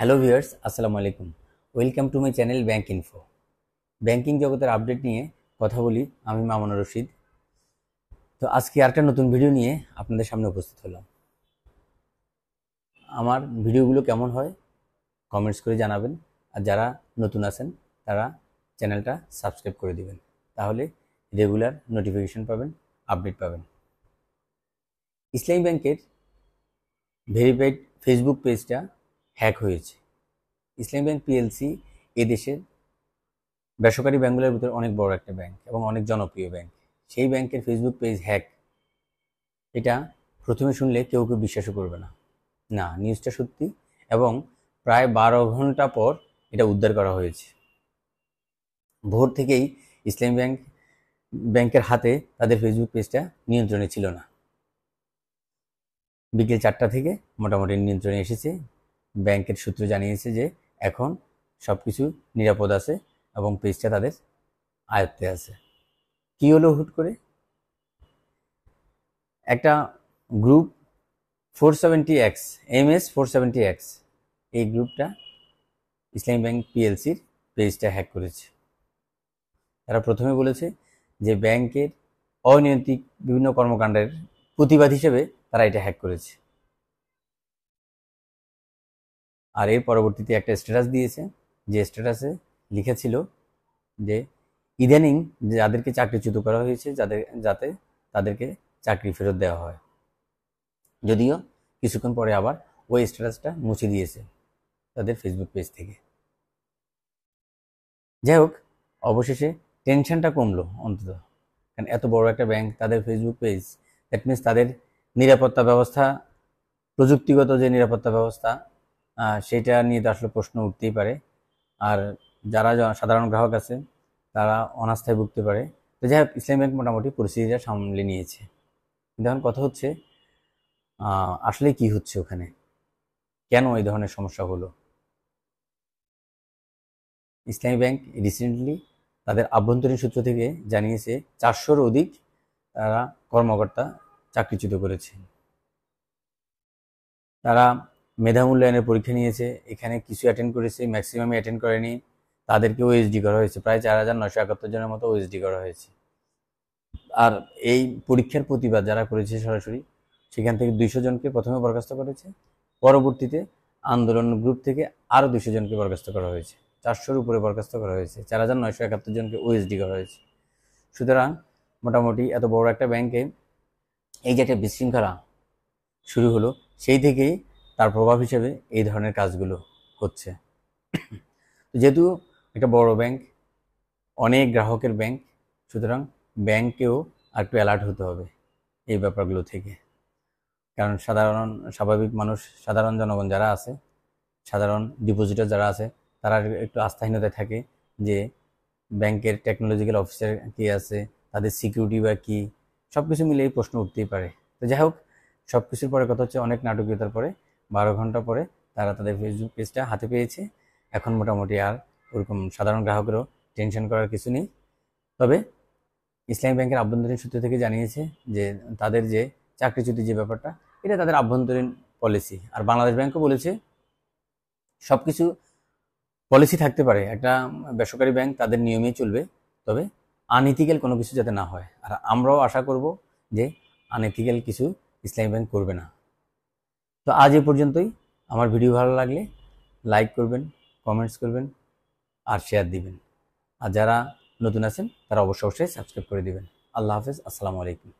Hello viewers, আসসালামু আলাইকুম। Welcome to my channel bank info. Banking জগতের আপডেট নিয়ে কথা বলি আমি মামুনুর রশিদ। তো আজকে আরেকটা নতুন ভিডিও নিয়ে আপনাদের সামনে উপস্থিত হলাম। আমার ভিডিওগুলো কেমন হয় কমেন্টস করে জানাবেন, আর যারা নতুন আছেন তারা চ্যানেলটা সাবস্ক্রাইব করে দিবেন, তাহলে রেগুলার নোটিফিকেশন পাবেন, আপডেট পাবেন। ইসলামী ব্যাংকের ভেরিফাইড ফেসবুক পেজটা হ্যাক হয়েছে। ইসলামী ব্যাংক পিএলসি এদেশের বেসরকারি ব্যাংকগুলোর ভিতরে অনেক বড় একটা ব্যাংক এবং অনেক জনপ্রিয় ব্যাংক। সেই ব্যাংকের ফেসবুক পেজ হ্যাক, এটা প্রথমে শুনলে কেউ কেউ বিশ্বাসও করবে না। না, নিউজটা সত্যি, এবং প্রায় 12 ঘন্টা পর এটা উদ্ধার করা হয়েছে। ভোর থেকেই ইসলামী ব্যাংকের হাতে তাদের ফেসবুক পেজটা নিয়ন্ত্রণে ছিল না। বিকেল 4টা থেকে মোটামুটি নিয়ন্ত্রণে এসেছে। ব্যাংকের সূত্র জানিয়েছে যে এখন সব কিছু নিরাপদ আছে এবং পেজটা তাদের আয়ত্তে আছে। কি হলো হুট করে? একটা গ্রুপ 470X, MS470X, এই গ্রুপটা ইসলামী ব্যাংক পিএলসির পেজটা হ্যাক করেছে। তারা প্রথমে বলেছে যে ব্যাংকের অনৈতিক বিভিন্ন কর্মকাণ্ডের প্রতিবাদ হিসেবে তারা এটা হ্যাক করেছে, আর এর পরবর্তীতে একটা স্ট্যাটাস দিয়েছে, যে স্ট্যাটাসে লিখেছিল যে ইদানিং যাদেরকে চাকরিচ্যুত করা হয়েছে যাতে তাদেরকে চাকরি ফেরত দেওয়া হয়। যদিও কিছুক্ষণ পরে আবার ওই স্ট্যাটাসটা মুছে দিয়েছে তাদের ফেসবুক পেজ থেকে। যাই হোক, অবশেষে টেনশনটা কমলো অন্তত, কারণ এত বড় একটা ব্যাংক, তাদের ফেসবুক পেজ, দ্যাট মিনস তাদের নিরাপত্তা ব্যবস্থা, প্রযুক্তিগত যে নিরাপত্তা ব্যবস্থা, সেটা নিয়ে তো আসলে প্রশ্ন উঠতেই পারে। আর যারা সাধারণ গ্রাহক আছে তারা অনাস্থায় ভুগতে পারে। তো যাই হোক, ইসলামী ব্যাংক মোটামুটি পরিস্থিতিটা সামলে নিয়েছে। কিন্তু এখন কথা হচ্ছে আসলে কি হচ্ছে ওখানে, কেন এই ধরনের সমস্যা হলো। ইসলামী ব্যাংক রিসেন্টলি তাদের আভ্যন্তরীণ সূত্র থেকে জানিয়েছে 400-র অধিক তারা কর্মকর্তা চাকরিচ্যুত করেছে। তারা মেধা মূল্যায়নের পরীক্ষা নিয়েছে, এখানে কিছু অ্যাটেন্ড করেছে, ম্যাক্সিমামই অ্যাটেন্ড করেনি, তাদেরকে ওএসডি করা হয়েছে। প্রায় 4,971 জনের মতো ওএসডি করা হয়েছে। আর এই পরীক্ষার প্রতিবাদ যারা করেছে সরাসরি, সেখান থেকে 200 জনকে প্রথমে বরখাস্ত করেছে, পরবর্তীতে আন্দোলন গ্রুপ থেকে আরও 200 জনকে বরখাস্ত করা হয়েছে। 400-র উপরে বরখাস্ত করা হয়েছে, 4,971 জনকে ওএসডি করা হয়েছে। সুতরাং মোটামুটি এত বড় একটা ব্যাংকে এই যে একটা বিশৃঙ্খলা শুরু হলো, সেই থেকেই তার প্রভাব হিসেবে এই ধরনের কাজগুলো হচ্ছে। যেহেতু একটা বড় ব্যাংক, অনেক গ্রাহকের ব্যাংক, সুতরাং ব্যাংকেও আর একটু অ্যালার্ট হতে হবে এই ব্যাপারগুলো থেকে। কারণ স্বাভাবিক মানুষ, সাধারণ জনগণ যারা আছে, সাধারণ ডিপোজিটর যারা আছে, তারা একটু আস্থাহীনতায় থাকে যে ব্যাংকের টেকনোলজিক্যাল অফিসার কি আছে, তাদের সিকিউরিটি বা কি, সব কিছু মিলে এই প্রশ্ন উঠতেই পারে। তো যাই হোক, সব কিছুর পরে কথা হচ্ছে, অনেক নাটকীয়তার পরে 12 ঘন্টা পরে তারা তাদের ফেসবুক পেজটা হাতে পেয়েছে। এখন মোটামুটি আর ওরকম সাধারণ গ্রাহকেরও টেনশন করার কিছু নেই। তবে ইসলামী ব্যাংকের আভ্যন্তরীণ সূত্র থেকে জানিয়েছে যে তাদের যে চাকরিচ্যুতি যে ব্যাপারটা, এটা তাদের আভ্যন্তরীণ পলিসি। আর বাংলাদেশ ব্যাংকও বলেছে সব কিছু পলিসি থাকতে পারে, একটা বেসরকারি ব্যাংক তাদের নিয়মেই চলবে, তবে আনইথিক্যাল কোনো কিছু যাতে না হয়। আর আমরাও আশা করব যে আনইথিক্যাল কিছু ইসলামী ব্যাংক করবে না। তো আজ এ পর্যন্তই। আমার ভিডিও ভালো লাগলে লাইক করবেন, কমেন্টস করবেন, আর শেয়ার দিবেন। আর যারা নতুন আছেন তারা অবশ্যই সাবস্ক্রাইব করে দিবেন। আল্লাহ হাফেজ, আসসালামু আলাইকুম।